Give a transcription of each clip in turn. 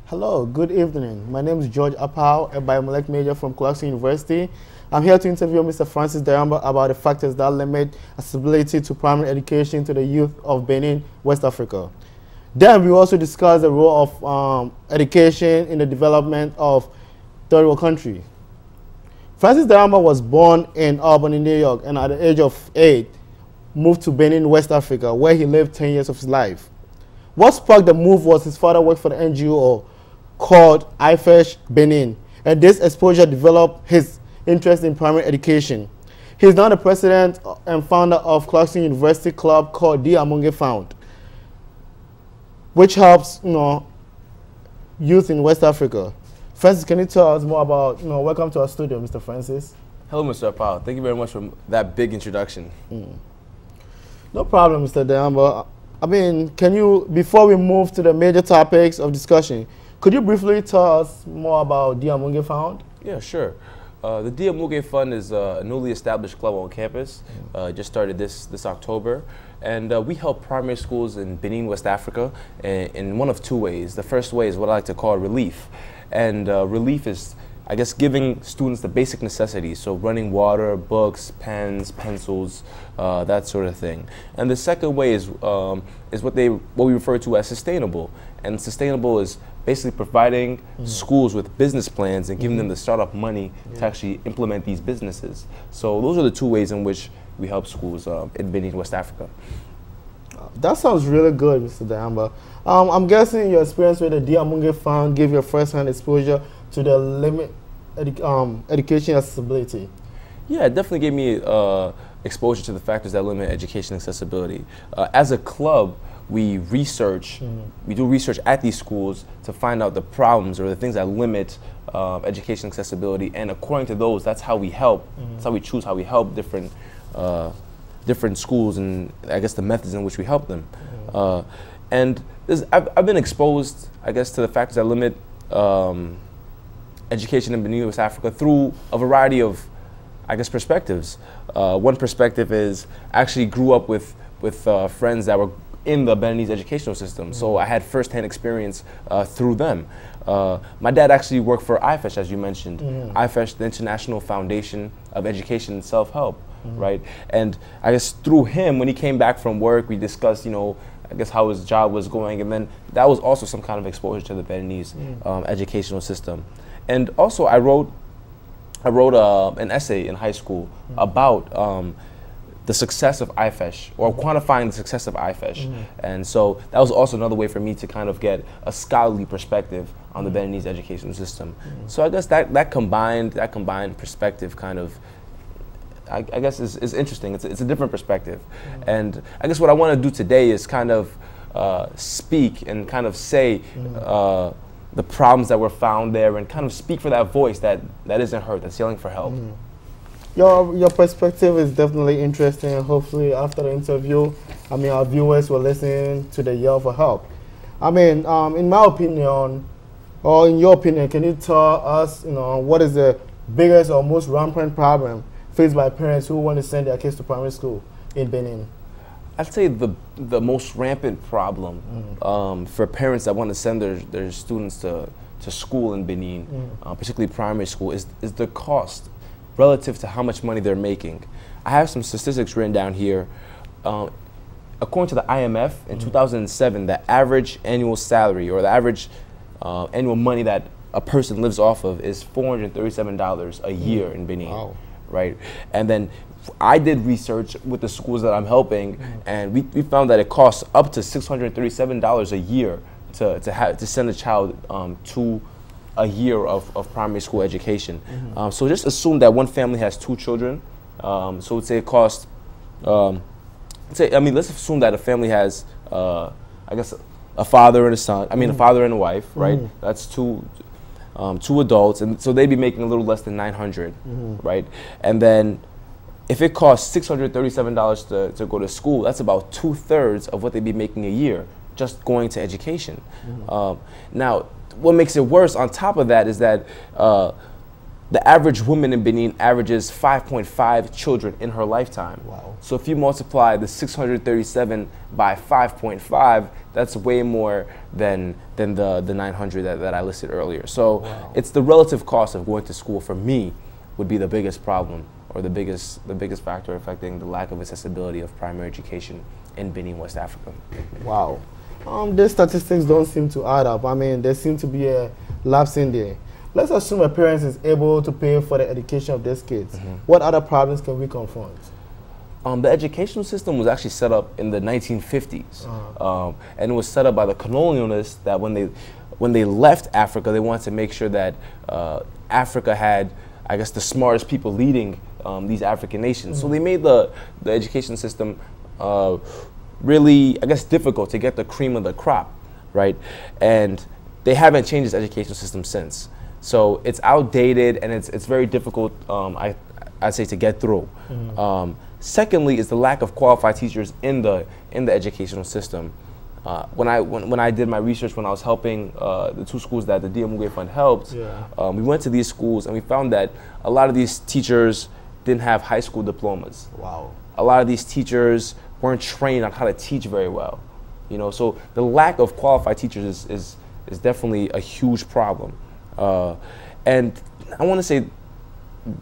Hello, good evening. My name is George Apua, a biomolecular major from Clarkson University. I'm here to interview Mr. Francis Dayamba about the factors that limit accessibility to primary education to the youth of Benin, West Africa. Then we also discuss the role of education in the development of third world country. Francis Dayamba was born in Albany, New York, and at the age of 8, moved to Benin, West Africa, where he lived 10 years of his life. What sparked the move was his father worked for the NGO called IFESH Benin, and this exposure developed his interest in primary education. He is now the president and founder of Clarkson University club called the Amunge Found, which helps youth in West Africa. Francis, can you tell us more about, welcome to our studio, Mr. Francis. Hello, Mr. Apau. Thank you very much for that big introduction. No problem, Mr. Dayamba. I mean, can you, before we move to the major topics of discussion, could you briefly tell us more about the Amunge Fund? Yeah, sure. The The Amunge Fund is a newly established club on campus. Just started this October. And we help primary schools in Benin, West Africa, in one of two ways. The first way is what I like to call relief. And relief is, I guess, giving students the basic necessities, so running water, books, pens, pencils, that sort of thing. And the second way is what we refer to as sustainable. And sustainable is basically providing schools with business plans and giving them the startup money to actually implement these businesses. So those are the two ways in which we help schools in Benin, West Africa. That sounds really good, Mr. Dayamba. I'm guessing your experience with the The Amunge Fund gave you first-hand exposure to the limit education accessibility. Yeah, it definitely gave me exposure to the factors that limit education accessibility. As a club, we research, we do research at these schools to find out the problems or the things that limit education accessibility, and according to those, that's how we help. That's how we choose how we help different schools, and I guess the methods in which we help them. And I've been exposed, I guess, to the factors that limit education in Benin, West Africa through a variety of, I guess, perspectives. One perspective is I actually grew up with friends that were in the Beninese educational system, so I had first-hand experience through them. My dad actually worked for IFESH, as you mentioned. IFESH, the International Foundation of Education and Self-Help, right? And I guess through him, when he came back from work, we discussed, I guess how his job was going, and then that was also some kind of exposure to the Beninese educational system. And also, I wrote an essay in high school about the success of IFESH, or quantifying the success of IFESH. And so that was also another way for me to kind of get a scholarly perspective on the Beninese education system. So I guess that combined perspective kind of, I guess is interesting. It's a different perspective. And I guess what I want to do today is kind of speak and kind of say the problems that were found there, and kind of speak for that voice that isn't heard, that's yelling for help. Your perspective is definitely interesting, and hopefully after the interview, our viewers will listen to the yell for help. In my opinion, or in your opinion, can you tell us, what is the biggest or most rampant problem faced by parents who want to send their kids to primary school in Benin? I'd say the most rampant problem for parents that want to send their students to school in Benin, particularly primary school, is the cost relative to how much money they're making. I have some statistics written down here. According to the IMF, in 2007, the average annual salary, or the average annual money that a person lives off of, is $437 a year in Benin. Wow. Right? And then I did research with the schools that I'm helping, and we found that it costs up to $637 a year to send a child to a year of primary school education. So just assume that one family has 2 children. So let's say it costs, let's assume that a family has, I guess, a father and a son, a father and a wife, right? That's two adults, and so they'd be making a little less than $900, right? And then if it costs $637 to go to school, that's about 2/3 of what they'd be making a year just going to education. Now, what makes it worse on top of that is that the average woman in Benin averages 5.5 children in her lifetime. Wow. So if you multiply the 637 by 5.5, that's way more than the 900 that I listed earlier. So wow. It's the relative cost of going to school for me would be the biggest problem, or the biggest factor affecting the lack of accessibility of primary education in Benin, West Africa. Wow. These statistics don't seem to add up. I mean, there seems to be a lapse in there. Let's assume a parent is able to pay for the education of these kids. What other problems can we confront? The educational system was actually set up in the 1950s, and it was set up by the colonialists that when they left Africa, they wanted to make sure that Africa had, I guess, the smartest people leading these African nations. So they made the education system really, I guess, difficult to get the cream of the crop, right? And they haven't changed this education system since. So it's outdated, and it's very difficult, I'd say, to get through. Secondly is the lack of qualified teachers in the educational system. When I did my research, when I was helping the 2 schools that the DMUGE Fund helped, we went to these schools and we found that a lot of these teachers didn't have high school diplomas. Wow. A lot of these teachers weren't trained on how to teach very well. You know, so the lack of qualified teachers is definitely a huge problem. And I want to say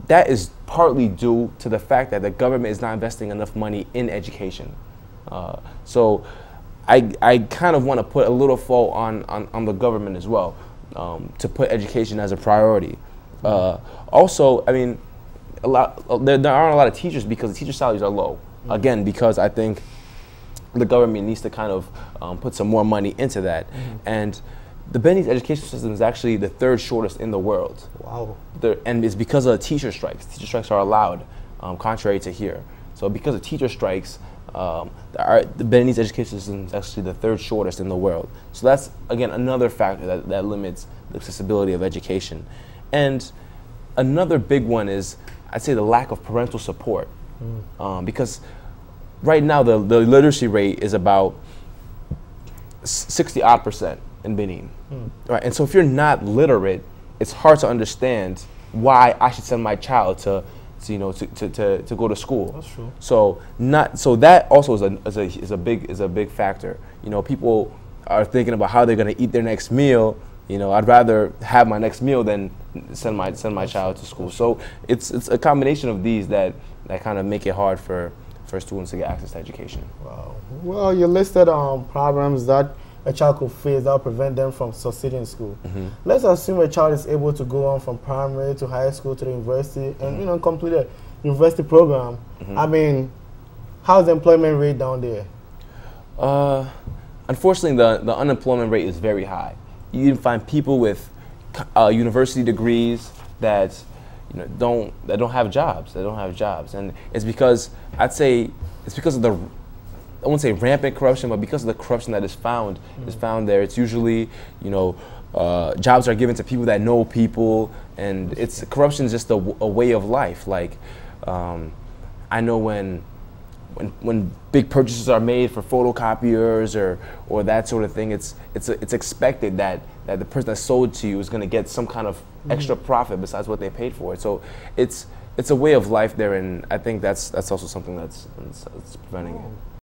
that is partly due to the fact that the government is not investing enough money in education. So I kind of want to put a little fault on the government as well, to put education as a priority. Also, I mean, there aren't a lot of teachers because the teacher salaries are low. Again, because I think the government needs to kind of put some more money into that. And the Beninese education system is actually the 3rd shortest in the world. Wow. And it's because of teacher strikes. Teacher strikes are allowed, contrary to here. So because of teacher strikes, the Beninese education system is actually the 3rd shortest in the world. So that's, again, another factor that limits the accessibility of education. And another big one is, I'd say, the lack of parental support. Because right now the literacy rate is about 60-odd% in Benin. Right? And so if you're not literate, it's hard to understand why I should send my child to go to school. That's true. So that also is a big factor. You know, people are thinking about how they're going to eat their next meal. You know, I'd rather have my next meal than send my child to school. So it's a combination of these that kind of make it hard for students to get access to education. Wow. Well, you listed problems that a child could face that will prevent them from succeeding in school. Let's assume a child is able to go on from primary to high school to the university and complete a university program. I mean, how's the employment rate down there? Unfortunately, the unemployment rate is very high. You can find people with university degrees that don't have jobs. They don't have jobs, and it's because I'd say it's because of the, I wouldn't say rampant corruption, but because of the corruption that is found there. It's usually, jobs are given to people that know people, and corruption is just a way of life. Like, I know when big purchases are made for photocopiers or that sort of thing, it's expected that the person that sold to you is going to get some kind of extra profit besides what they paid for it. So it's a way of life there, and I think that's also something that's preventing it.